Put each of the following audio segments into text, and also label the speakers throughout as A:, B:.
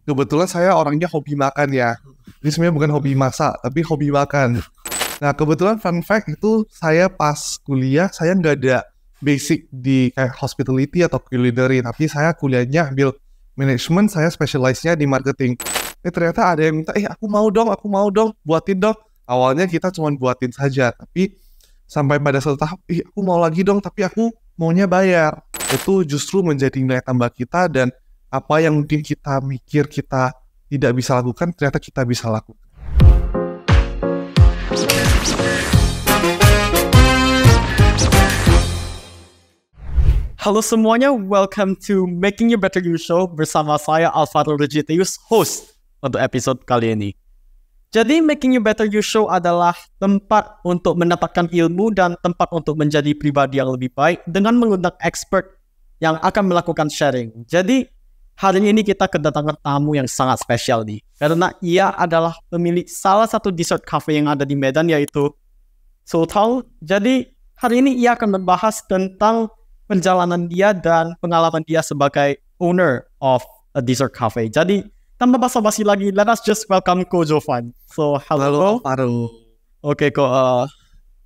A: Kebetulan saya orangnya hobi makan ya. Ini sebenarnya bukan hobi masak, tapi hobi makan. Nah, kebetulan fun fact itu saya pas kuliah, saya nggak ada basic di kayak hospitality atau culinary, tapi saya kuliahnya ambil manajemen, saya specialize-nya di marketing. Ternyata ada yang minta, aku mau dong, buatin dong. Awalnya kita cuma buatin saja, tapi sampai pada suatu tahap, aku mau lagi dong, tapi aku maunya bayar. Itu justru menjadi nilai tambah kita, dan apa yang mungkin kita mikir kita tidak bisa lakukan, ternyata kita bisa lakukan.
B: Halo semuanya, welcome to Making You Better You Show bersama saya Alvaro Regitius, host untuk episode kali ini. Jadi Making You Better You Show adalah tempat untuk mendapatkan ilmu dan tempat untuk menjadi pribadi yang lebih baik dengan mengundang expert yang akan melakukan sharing. Jadi hari ini kita kedatangan tamu yang sangat spesial nih, karena ia adalah pemilik salah satu dessert cafe yang ada di Medan, yaitu Sultan. Jadi hari ini ia akan membahas tentang perjalanan dia dan pengalaman dia sebagai owner of a dessert cafe. Jadi tanpa basa-basi lagi, let us just welcome Ko Jovan. So,
A: Halo, Alvaro.
B: Oke, Ko.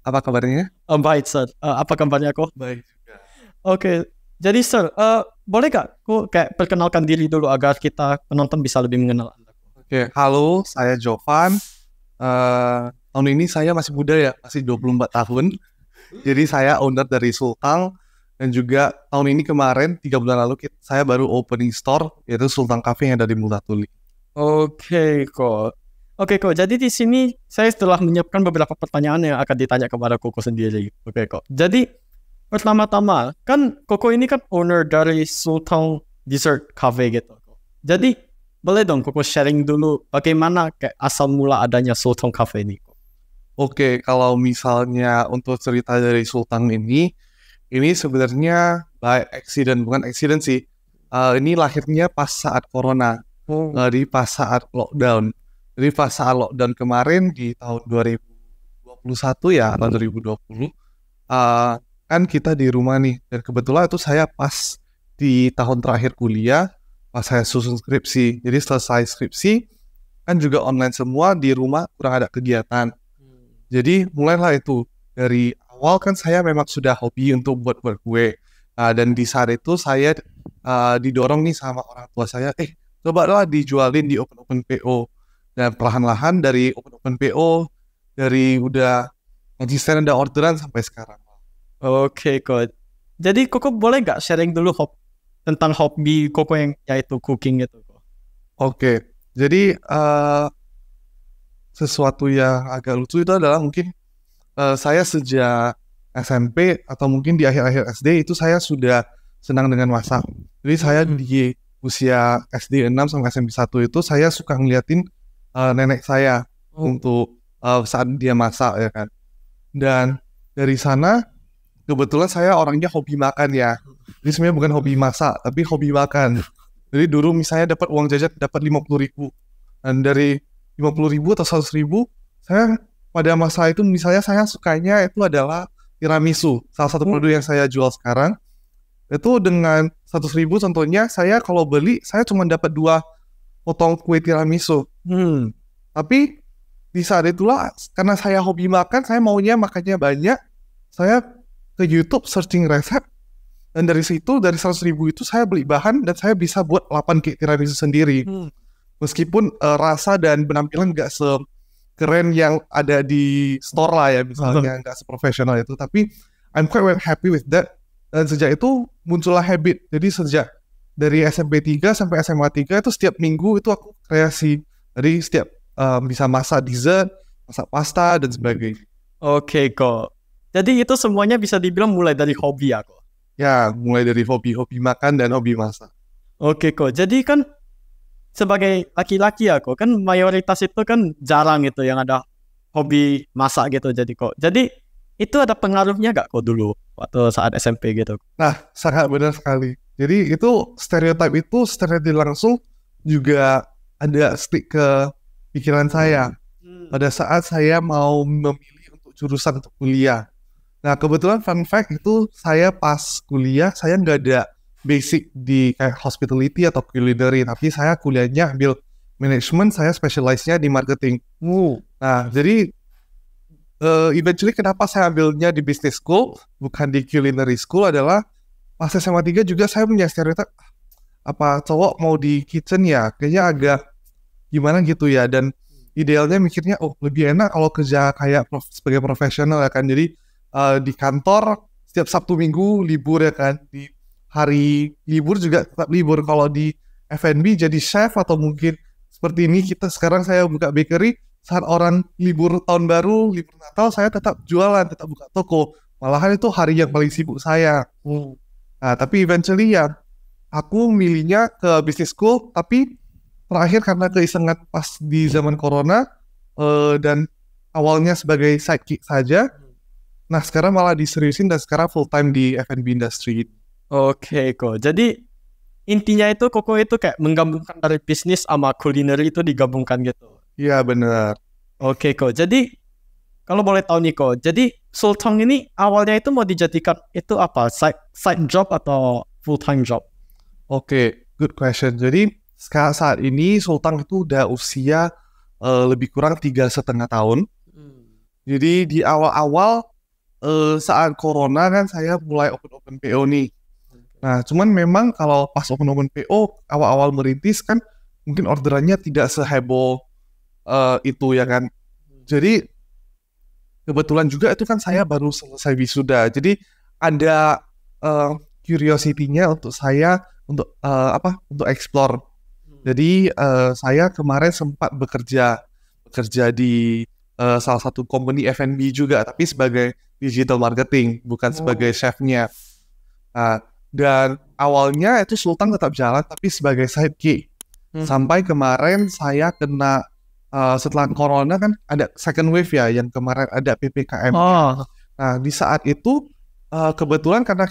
A: Apa kabarnya?
B: Baik, sir. Apa kabarnya, Ko?
A: Baik juga.
B: Oke, jadi sir, boleh gak Ko kayak perkenalkan diri dulu agar kita penonton bisa lebih mengenal Anda?
A: Oke, halo, saya Jovan. Tahun ini saya masih muda ya, masih 24 tahun. Jadi saya owner dari Sultan. Dan juga tahun ini kemarin, 3 bulan lalu, saya baru opening store, yaitu Sultan Cafe yang ada di Multatuli.
B: Oke, Ko. Jadi di sini saya telah menyiapkan beberapa pertanyaan yang akan ditanya kepada Koko sendiri. Oke, Ko. Jadi pertama-tama, kan Koko ini kan owner dari Sultan Dessert Cafe gitu. Jadi boleh dong Koko sharing dulu bagaimana kayak asal mula adanya Sultan Cafe ini.
A: Oke, kalau misalnya untuk cerita dari Sultan ini sebenarnya by accident, bukan accident sih. Ini lahirnya pas saat corona, di pas saat lockdown. Jadi pas saat lockdown kemarin di tahun 2021 ya, atau 2020, kan kita di rumah nih. Dan kebetulan itu saya pas di tahun terakhir kuliah, pas saya susun skripsi. Jadi selesai skripsi, kan juga online semua, di rumah kurang ada kegiatan. Jadi mulailah itu dari awal kan saya memang sudah hobi untuk buat kue. Dan di saat itu saya didorong nih sama orang tua saya, cobalah dijualin di open PO. Dan perlahan-lahan dari open PO, dari udah konsisten ada orderan sampai sekarang.
B: Oke, Ko. Jadi Koko boleh gak sharing dulu tentang hobi Koko yang yaitu cooking gitu, Ko?
A: Oke, jadi sesuatu yang agak lucu itu adalah mungkin saya sejak SMP atau mungkin di akhir-akhir SD itu saya sudah senang dengan masak. Jadi saya di usia SD 6 sampai SMP 1 itu saya suka ngeliatin nenek saya untuk saat dia masak ya kan. Dan dari sana kebetulan saya orangnya hobi makan ya. Jadi sebenarnya bukan hobi masak, tapi hobi makan. Jadi dulu misalnya dapat uang jajan dapat 50.000. Dan dari 50.000 atau 100.000, saya pada masa itu misalnya saya sukanya itu adalah tiramisu. Salah satu produk yang saya jual sekarang. Itu dengan 100.000 contohnya, saya kalau beli, saya cuma dapat 2 potong kue tiramisu. Tapi di saat itulah, karena saya hobi makan, saya maunya makannya banyak, saya ke YouTube searching resep. Dan dari situ, dari 100.000 itu saya beli bahan, dan saya bisa buat 8 kue tiramisu sendiri. Meskipun rasa dan penampilan nggak sekeren yang ada di store lah ya, misalnya nggak seprofesional itu, tapi I'm quite happy with that. Dan sejak itu muncullah habit. Jadi sejak dari SMP 3 sampai SMA 3 itu setiap minggu itu aku kreasi. Jadi setiap bisa masak dessert, masak pasta dan sebagainya.
B: Oke, Ko. Jadi itu semuanya bisa dibilang mulai dari hobi ya, Ko?
A: Ya, mulai dari hobi makan dan hobi masak.
B: Oke, Ko. Jadi kan sebagai laki-laki ya, Ko, kan mayoritas itu kan jarang gitu yang ada hobi masak gitu. Jadi itu ada pengaruhnya gak, Ko, dulu waktu saat SMP gitu?
A: Nah, sangat benar sekali. Jadi itu stereotip langsung juga ada stick ke pikiran saya pada saat saya mau memilih untuk jurusan untuk kuliah. Nah, kebetulan fun fact itu saya pas kuliah saya nggak ada basic di kayak hospitality atau culinary, tapi saya kuliahnya ambil management, saya specialize-nya di marketing. Nah, jadi eventually kenapa saya ambilnya di business school bukan di culinary school adalah pas SMA 3 juga saya punya stereotip apa cowok mau di kitchen ya kayaknya agak gimana gitu ya, dan idealnya mikirnya lebih enak kalau kerja kayak sebagai profesional ya kan, jadi di kantor setiap Sabtu Minggu libur ya kan, di hari libur juga tetap libur. Kalau di F&B jadi chef atau mungkin seperti ini sekarang saya buka bakery, saat orang libur tahun baru, libur Natal, saya tetap jualan, tetap buka toko. Malahan itu hari yang paling sibuk saya. Nah, tapi eventually ya, aku milihnya ke business school, tapi terakhir karena keisengan pas di zaman corona, dan awalnya sebagai sidekick saja, nah sekarang malah diseriusin dan sekarang full time di F&B industry.
B: Oke kok, jadi intinya itu Koko itu kayak menggabungkan dari bisnis sama culinary itu digabungkan gitu.
A: Iya benar.
B: Oke kok, jadi kalau boleh tahu nih kok, jadi Sultang ini awalnya itu mau dijadikan itu apa? Side job atau full time job?
A: Oke, good question. Jadi saat ini Sultang itu udah usia lebih kurang 3,5 tahun. Jadi di awal-awal saat corona kan saya mulai open PO nih. Nah, cuman memang kalau pas open PO awal-awal merintis kan mungkin orderannya tidak seheboh itu ya kan. Jadi kebetulan juga itu kan saya baru selesai wisuda. Jadi ada curiosity-nya untuk saya untuk untuk explore. Jadi saya kemarin sempat bekerja di salah satu company F&B juga, tapi sebagai digital marketing, bukan sebagai chefnya. Dan awalnya itu Sultang tetap jalan, tapi sebagai sidekick. Sampai kemarin saya kena setelah corona kan ada second wave ya, yang kemarin ada PPKM. Nah di saat itu kebetulan karena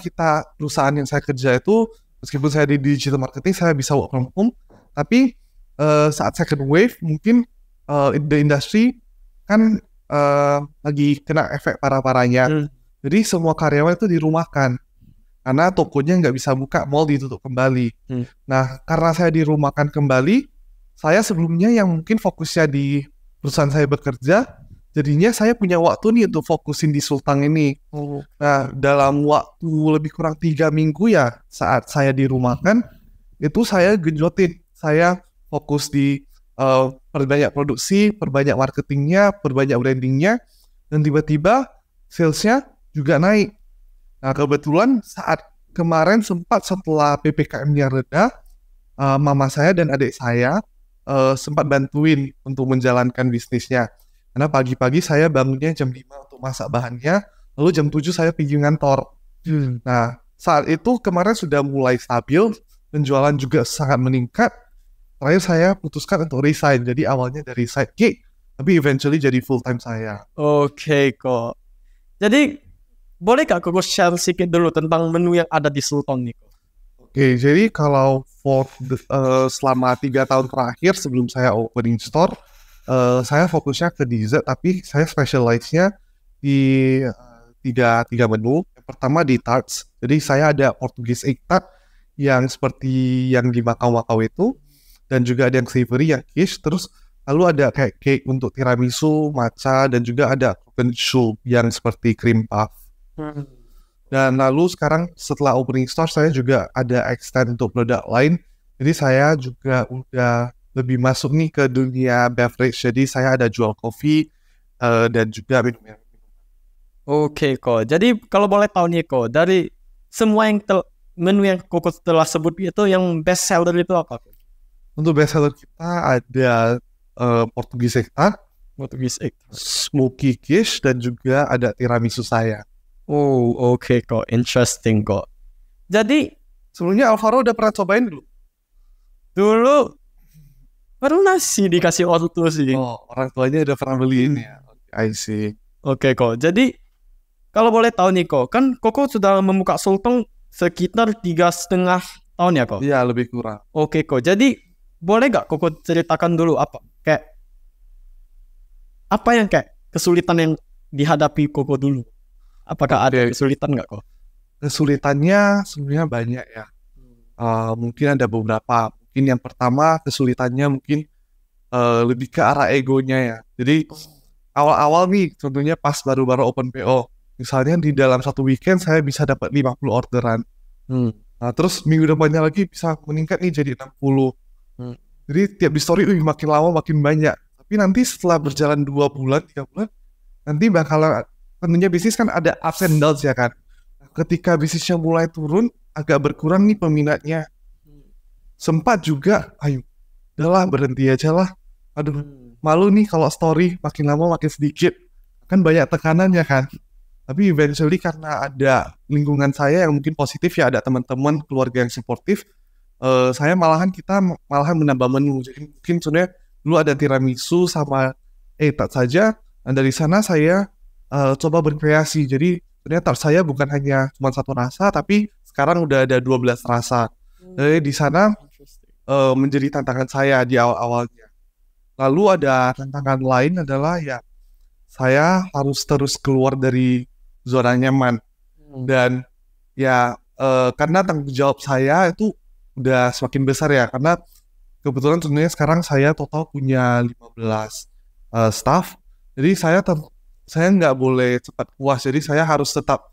A: perusahaan yang saya kerja itu meskipun saya di digital marketing saya bisa work from home, tapi saat second wave mungkin the industry kan lagi kena efek parah-parahnya. Jadi semua karyawan itu dirumahkan karena tokonya nggak bisa buka, mall ditutup kembali. Nah karena saya dirumahkan kembali, saya sebelumnya yang mungkin fokusnya di perusahaan saya bekerja, jadinya saya punya waktu nih untuk fokusin di Sultang ini. Nah dalam waktu lebih kurang 3 minggu ya saat saya dirumahkan, itu saya genjotin, saya fokus di perbanyak produksi, perbanyak marketingnya, perbanyak brandingnya, dan tiba-tiba salesnya juga naik. Nah kebetulan saat kemarin sempat setelah PPKM-nya reda, mama saya dan adik saya sempat bantuin untuk menjalankan bisnisnya. Karena pagi-pagi saya bangunnya jam 5 untuk masak bahannya, lalu jam 7 saya pergi ngantor. Nah saat itu kemarin sudah mulai stabil, penjualan juga sangat meningkat. Terakhir saya putuskan untuk resign, jadi awalnya dari sidekick, tapi eventually jadi full time saya.
B: Oke kok. Jadi boleh gak Koko share sedikit dulu tentang menu yang ada di Sultang nih?
A: Oke, jadi kalau selama 3 tahun terakhir sebelum saya opening store, saya fokusnya ke dessert, tapi saya specialize-nya di tiga menu. Yang pertama di tarts, jadi saya ada Portuguese egg tart yang seperti yang di Makau itu, dan juga ada yang savory, yang quiche, terus lalu ada kayak cake untuk tiramisu, matcha, dan juga ada coconut soup yang seperti cream puff. Dan lalu sekarang setelah opening store saya juga ada extend untuk produk lain, jadi saya juga udah lebih masuk nih ke dunia beverage, jadi saya ada jual kopi dan juga minum.
B: Oke kok, jadi kalau boleh tahu nih kok, dari semua yang menu yang Koko telah sebut itu yang best seller itu apa?
A: Untuk best seller kita ada Portuguese egg tart, smoky quiche, dan juga ada tiramisu saya.
B: Oh oke kok, interesting kok. Jadi
A: sebelumnya Alvaro udah pernah cobain dulu?
B: Dulu pernah sih dikasih ortu sih.
A: Oh, orang tuanya udah pernah beliin ya. I see.
B: Oke kok, jadi kalau boleh tahu nih kok, kan Koko sudah membuka Sultang sekitar 3,5 tahun ya kok?
A: Iya, lebih kurang.
B: Oke kok, jadi boleh gak Koko ceritakan dulu apa yang kayak kesulitan yang dihadapi Koko dulu? Apakah ada kesulitan gak kok?
A: Kesulitannya sebenarnya banyak ya. Mungkin ada beberapa. Mungkin yang pertama kesulitannya mungkin lebih ke arah egonya ya. Jadi awal-awal nih, contohnya pas baru-baru open PO, misalnya di dalam satu weekend saya bisa dapat 50 orderan. Nah, terus minggu depannya lagi bisa meningkat nih jadi 60. Jadi tiap di story makin lama makin banyak. Tapi nanti setelah berjalan 2 bulan, 3 bulan, nanti bakalan, tentunya bisnis kan ada ups and downs ya kan. Ketika bisnisnya mulai turun, agak berkurang nih peminatnya. Sempat juga, ayo, udahlah berhenti aja lah. Aduh, malu nih kalau story makin lama makin sedikit. Kan banyak tekanannya kan. Tapi eventually karena ada lingkungan saya yang mungkin positif ya, ada teman-teman, keluarga yang suportif, kita malahan menambah menu. Jadi mungkin sebenarnya dulu ada tiramisu sama tart saja. Dan dari sana saya coba berkreasi. Jadi sebenarnya tart saya bukan hanya cuma satu rasa, tapi sekarang udah ada 12 rasa. Jadi di sana menjadi tantangan saya di awal-awalnya. Lalu ada tantangan lain adalah ya saya harus terus keluar dari zona nyaman. Dan ya karena tanggung jawab saya itu udah semakin besar ya, karena kebetulan sebenarnya sekarang saya total punya 15 staff. Jadi saya nggak boleh cepat puas. Jadi saya harus tetap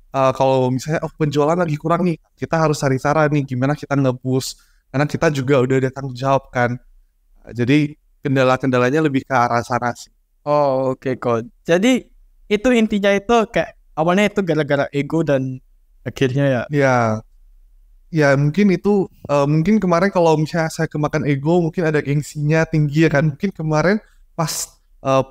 A: kalau misalnya penjualan lagi kurang nih, kita harus cari cara nih gimana kita nge-boost, karena kita juga udah ada tanggung jawab kan. Jadi kendala-kendalanya lebih ke arah sana sih.
B: Oh, oke kok. Jadi itu intinya itu kayak awalnya itu gara-gara ego dan akhirnya
A: Ya mungkin itu mungkin kemarin kalau misalnya saya kemakan ego, mungkin ada gengsinya tinggi ya kan. Mungkin kemarin pas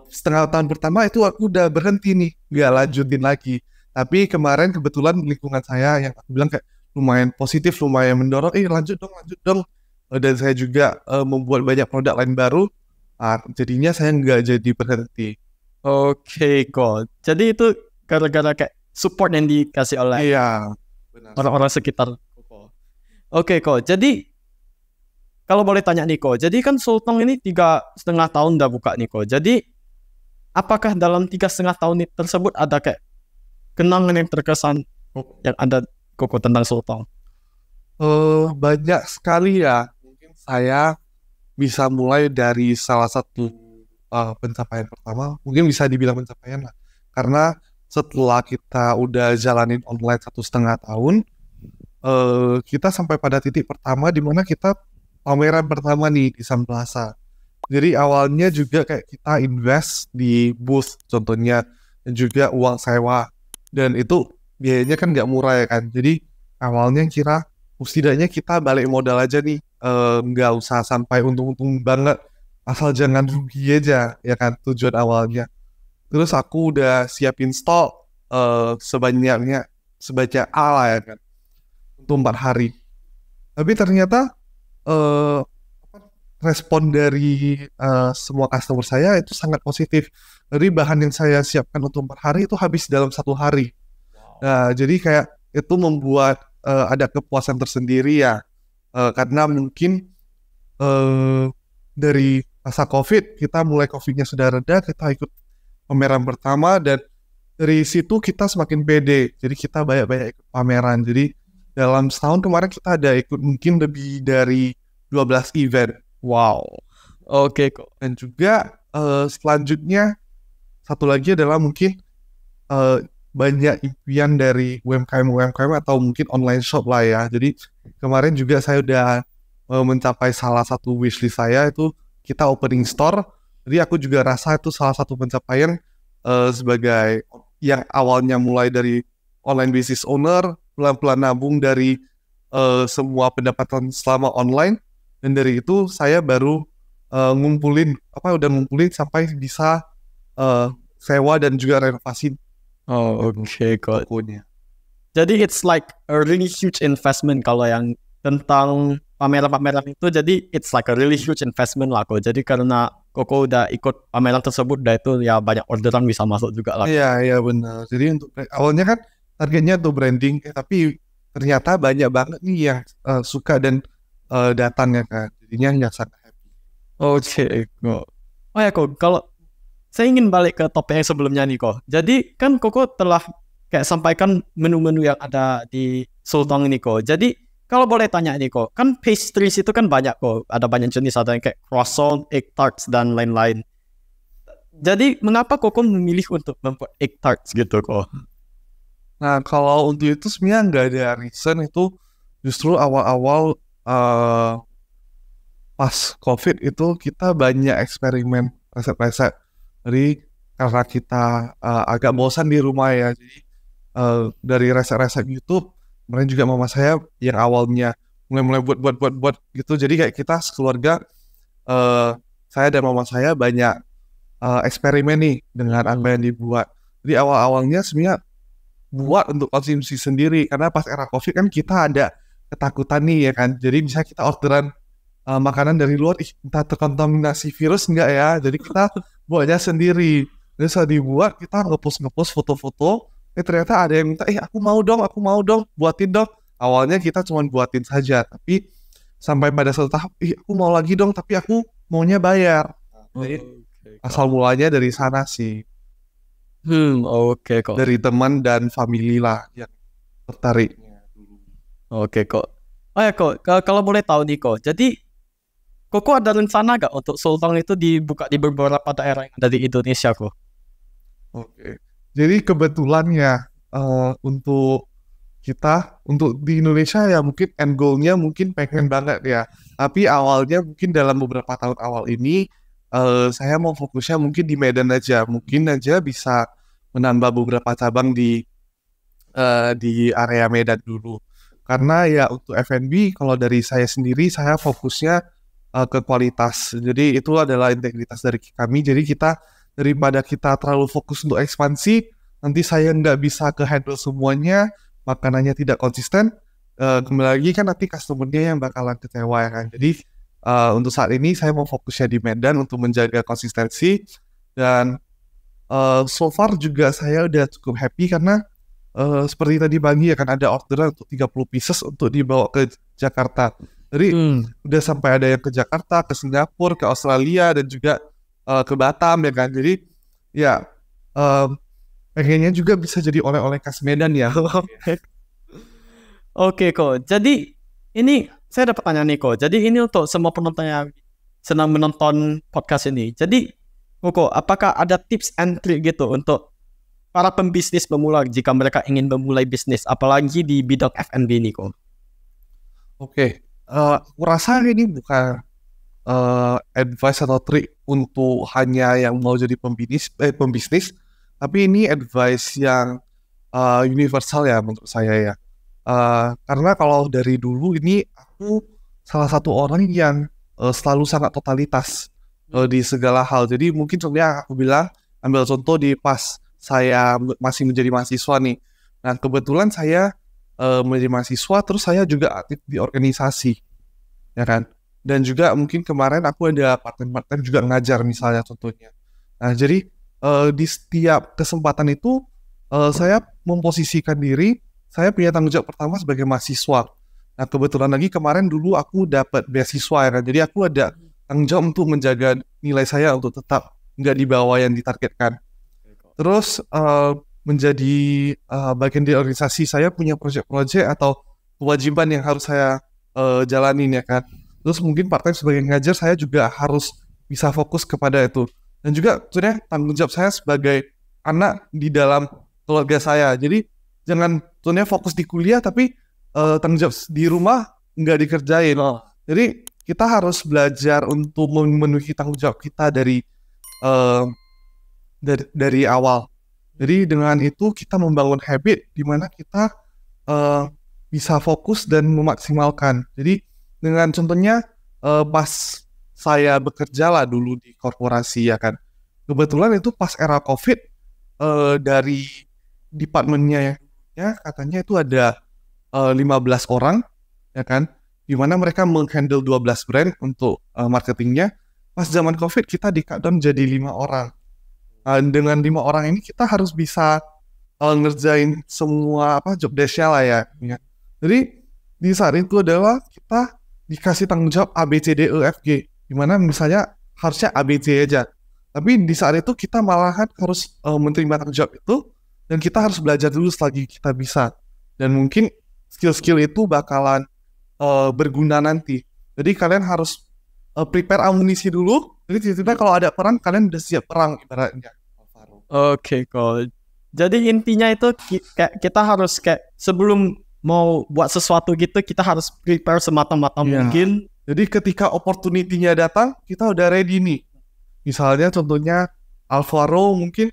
A: setengah tahun pertama itu aku udah berhenti nih, nggak lanjutin lagi. Tapi kemarin kebetulan lingkungan saya yang aku bilang kayak lumayan positif, lumayan mendorong, lanjut dong. Dan saya juga membuat banyak produk lain baru. Jadinya saya nggak jadi berhenti.
B: Oke kok. Jadi itu gara-gara kayak support yang dikasih oleh orang-orang sekitar. Oke kok. Jadi kalau boleh tanya nih kok, jadi kan Sultong ini 3,5 tahun udah buka nih kok. Jadi apakah dalam 3,5 tahun tersebut ada kayak kenangan yang terkesan yang ada Koko tentang Sultong?
A: Banyak sekali ya. Mungkin saya bisa mulai dari salah satu pencapaian pertama. Mungkin bisa dibilang pencapaian lah. Karena setelah kita udah jalanin online 1,5 tahun, kita sampai pada titik pertama di mana kita pameran pertama nih di Sun Plaza. Jadi awalnya juga kayak kita invest di booth contohnya, dan juga uang sewa. Dan itu biayanya kan nggak murah ya kan. Jadi awalnya kira setidaknya kita balik modal aja nih, nggak usah sampai untung-untung banget, asal jangan rugi aja ya kan tujuan awalnya. Terus aku udah siapin stok sebanyak A lah ya kan, untuk 4 hari. Tapi ternyata respon dari semua customer saya itu sangat positif. Jadi bahan yang saya siapkan untuk 4 hari itu habis dalam 1 hari. Nah, jadi kayak itu membuat ada kepuasan tersendiri ya. Karena mungkin dari masa COVID, kita mulai COVID-nya sudah reda, kita ikut pameran pertama, dan dari situ kita semakin pede. Jadi kita banyak-banyak ikut pameran. Jadi dalam setahun kemarin kita ada ikut mungkin lebih dari 12 event.
B: Wow. Oke kok.
A: Dan juga selanjutnya satu lagi adalah mungkin banyak impian dari UMKM atau mungkin online shop lah ya. Jadi kemarin juga saya udah mencapai salah satu wishlist saya, itu kita opening store. Jadi aku juga rasa itu salah satu pencapaian sebagai yang awalnya mulai dari online business owner, pelan-pelan nabung dari semua pendapatan selama online. Dan dari itu saya baru udah ngumpulin sampai bisa sewa dan juga renovasi.
B: Oke kok.
A: Tokonya.
B: Jadi it's like a really huge investment kalau yang tentang pameran-pameran itu. Jadi it's like a really huge investment lah kok. Jadi karena Koko udah ikut pameran tersebut, udah itu ya banyak orderan bisa masuk juga lah.
A: Iya benar. Jadi untuk awalnya kan targetnya tuh branding, tapi ternyata banyak banget nih yang suka dan datang ya kan. Jadinya nggak sangat happy.
B: Oke kok. Oh ya kok, kalau saya ingin balik ke topik yang sebelumnya nih kok. Jadi kan Koko telah kayak sampaikan menu-menu yang ada di Sultong ini kok. Jadi kalau boleh tanya nih kok, kan pastries itu kan banyak kok, ada banyak jenis, ada yang kayak croissant, egg tarts dan lain-lain. Jadi mengapa kok memilih untuk membuat egg tarts gitu kok?
A: Nah, kalau untuk itu sebenarnya nggak ada reason, itu justru awal-awal pas COVID itu kita banyak eksperimen resep-resep. Jadi karena kita agak bosan di rumah ya, jadi dari resep-resep YouTube, kemudian juga mama saya yang awalnya mulai buat gitu. Jadi kayak kita sekeluarga, saya dan mama saya banyak eksperimen nih dengan apa yang dibuat. Jadi awal-awalnya sebenarnya buat untuk konsumsi sendiri, karena pas era COVID kan kita ada ketakutan nih ya kan. Jadi misalnya kita orderan makanan dari luar, entah terkontaminasi virus enggak ya. Jadi kita buatnya sendiri. Jadi saat dibuat kita ngepost foto-foto. Ternyata ada yang minta, aku mau dong, buatin dong. Awalnya kita cuma buatin saja, tapi sampai pada suatu tahap, aku mau lagi dong, tapi aku maunya bayar. Jadi asal mulanya dari sana sih.
B: Oke kok.
A: Dari teman dan family lah yang tertariknya dulu.
B: Oke kok. Oh ya kok, kalau boleh tahu nih kok, jadi kok ada rencana gak untuk Sultang itu dibuka di beberapa daerah yang ada di Indonesia kok?
A: Oke. Jadi kebetulan ya untuk di Indonesia ya mungkin end goal-nya mungkin pengen banget ya. Tapi awalnya mungkin dalam beberapa tahun awal ini saya mau fokusnya mungkin di Medan aja. Mungkin aja bisa menambah beberapa cabang di area Medan dulu. Karena ya untuk F&B kalau dari saya sendiri saya fokusnya ke kualitas. Jadi itu adalah integritas dari kami. Jadi kita daripada kita terlalu fokus untuk ekspansi, nanti saya nggak bisa ke handle semuanya, makanannya tidak konsisten, kembali lagi kan nanti customer-nya yang bakalan kecewa ya kan. Jadi untuk saat ini saya mau fokusnya di Medan untuk menjaga konsistensi, dan so far juga saya udah cukup happy karena seperti tadi pagi ya kan ada orderan untuk 30 pieces untuk dibawa ke Jakarta. Jadi udah sampai ada yang ke Jakarta, ke Singapura, ke Australia, dan juga ke Batam ya kan. Jadi ya pengennya juga bisa jadi oleh-oleh khas Medan ya.
B: Oke kok. Jadi ini saya dapat tanya nih kok. Jadi ini untuk semua penonton yang senang menonton podcast ini. Jadi kok apakah ada tips and trick gitu untuk para pembisnis pemula jika mereka ingin memulai bisnis, apalagi di bidang F&B ini kok?
A: Oke, aku rasa ini bukan advice atau trik untuk hanya yang mau jadi pembisnis, tapi ini advice yang universal ya menurut saya ya. Karena kalau dari dulu ini aku salah satu orang yang selalu sangat totalitas di segala hal. Jadi mungkin contohnya aku bilang, ambil contoh di pas saya masih menjadi mahasiswa nih. Nah kebetulan saya menjadi mahasiswa, terus saya juga aktif di organisasi, ya kan. Dan juga mungkin kemarin aku ada part-time juga ngajar misalnya contohnya. Nah jadi di setiap kesempatan itu saya memposisikan diri, saya punya tanggung jawab pertama sebagai mahasiswa. Nah kebetulan lagi kemarin dulu aku dapat beasiswa ya kan. Jadi aku ada tanggung jawab untuk menjaga nilai saya untuk tetap nggak di bawah yang ditargetkan. Terus menjadi bagian dari organisasi, saya punya proyek-proyek atau kewajiban yang harus saya jalanin ya kan. Terus mungkin part-time sebagai ngajar, saya juga harus bisa fokus kepada itu. Dan juga sebenarnya tanggung jawab saya sebagai anak di dalam keluarga saya. Jadi jangan sebenarnya fokus di kuliah tapi tanggung jawab di rumah nggak dikerjain. Jadi kita harus belajar untuk memenuhi tanggung jawab kita dari awal. Jadi dengan itu kita membangun habit di mana kita bisa fokus dan memaksimalkan. Jadi dengan contohnya pas saya bekerja lah dulu di korporasi ya kan. Kebetulan itu pas era COVID dari departemennya ya katanya itu ada 15 orang ya kan. Di mana mereka menghandle 12 brand untuk marketingnya. Pas zaman COVID kita di cut down jadi 5 orang. Dengan 5 orang ini kita harus bisa ngerjain semua job desk-nya lah ya. Jadi di saat itu adalah kita dikasih tanggung jawab A, B, C, D, E, F, G. Dimana misalnya harusnya A, B, C aja. Tapi di saat itu kita malahan harus menerima tanggung jawab itu. Dan kita harus belajar dulu selagi kita bisa. Dan mungkin skill-skill itu bakalan berguna nanti. Jadi kalian harus prepare amunisi dulu. Jadi tiba-tiba kalau ada perang, kalian udah siap perang ibaratnya.
B: Oke, cool. Jadi intinya itu kita harus kayak sebelum mau buat sesuatu gitu, kita harus prepare semata-mata mungkin.
A: Jadi ketika opportunity-nya datang, kita udah ready nih. Misalnya contohnya Alvaro mungkin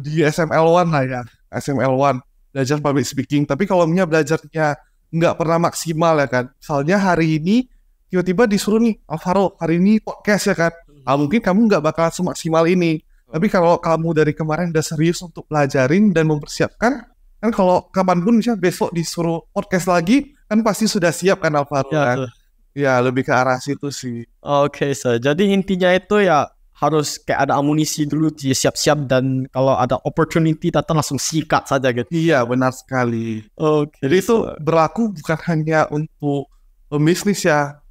A: di SML1 lah ya. SML1 belajar public speaking. Tapi kalau belajarnya nggak pernah maksimal ya kan. Misalnya hari ini tiba-tiba disuruh nih, Alvaro hari ini podcast ya kan. Mungkin kamu nggak bakal semaksimal ini. Tapi kalau kamu dari kemarin udah serius untuk pelajarin dan mempersiapkan, kan kalau kapanpun misalnya besok disuruh podcast lagi, kan pasti sudah siap kan Alvaro kan. Ya lebih ke arah situ sih.
B: Oke, jadi intinya itu ya harus kayak ada amunisi dulu, siap-siap, dan kalau ada opportunity datang langsung sikat saja gitu.
A: Iya, benar sekali.
B: Oke.
A: Jadi itu berlaku bukan hanya untuk bisnis ya,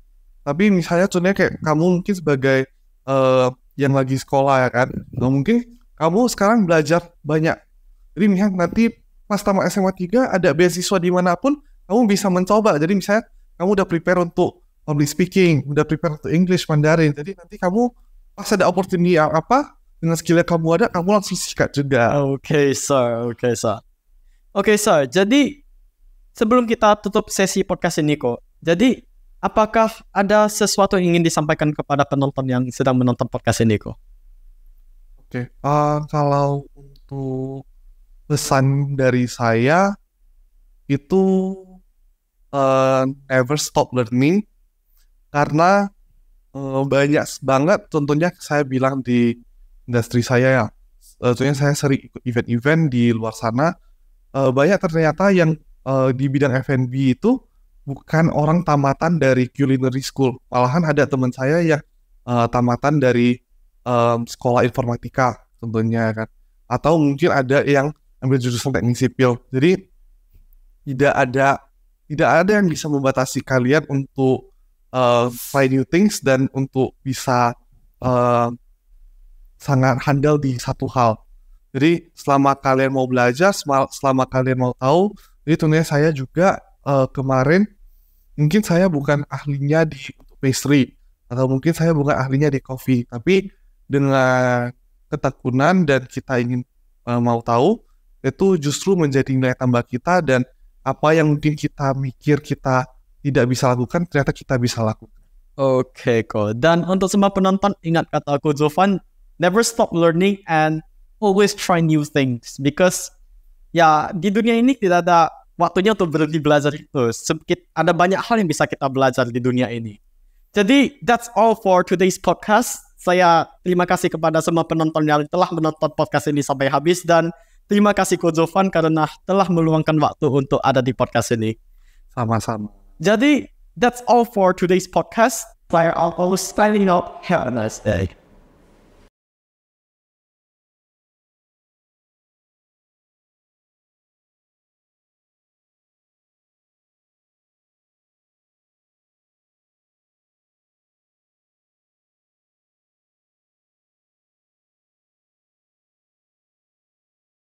A: tapi misalnya contohnya kayak kamu mungkin sebagai yang lagi sekolah ya kan, mungkin kamu sekarang belajar banyak. Jadi misalnya nanti pas tamat SMA 3 ada beasiswa dimanapun, kamu bisa mencoba. Jadi misalnya kamu udah prepare untuk public speaking, udah prepare untuk English, Mandarin. Jadi nanti kamu pas ada opportunity apa, dengan skill yang kamu ada, kamu langsung sikat juga.
B: Oke, sir. Jadi sebelum kita tutup sesi podcast ini kok, jadi apakah ada sesuatu yang ingin disampaikan kepada penonton yang sedang menonton podcast ini kok?
A: Oke, kalau untuk pesan dari saya itu never stop learning, karena banyak banget contohnya saya bilang di industri saya ya, contohnya saya sering ikut event-event di luar sana, banyak ternyata yang di bidang F&B itu bukan orang tamatan dari culinary school, malahan ada teman saya yang tamatan dari sekolah informatika contohnya kan, atau mungkin ada yang ambil jurusan teknik sipil. Jadi tidak ada yang bisa membatasi kalian untuk try new things dan untuk bisa sangat handal di satu hal. Jadi selama kalian mau belajar, selama kalian mau tahu. Jadi tentunya saya juga kemarin mungkin saya bukan ahlinya di pastry, atau mungkin saya bukan ahlinya di coffee, tapi dengan ketekunan dan kita ingin mau tahu, itu justru menjadi nilai tambah kita, dan apa yang mungkin kita mikir kita tidak bisa lakukan, ternyata kita bisa lakukan.
B: Oke, kok. Dan untuk semua penonton, ingat kata Coach Zulfan, never stop learning and always try new things, because ya di dunia ini tidak ada waktunya untuk berhenti belajar itu. Ada banyak hal yang bisa kita belajar di dunia ini. Jadi, that's all for today's podcast. Saya terima kasih kepada semua penonton yang telah menonton podcast ini sampai habis, dan terima kasih Coach Zulfan karena telah meluangkan waktu untuk ada di podcast ini.
A: Sama-sama.
B: Jadi, that's all for today's podcast. Saya always signing out. Have a nice day.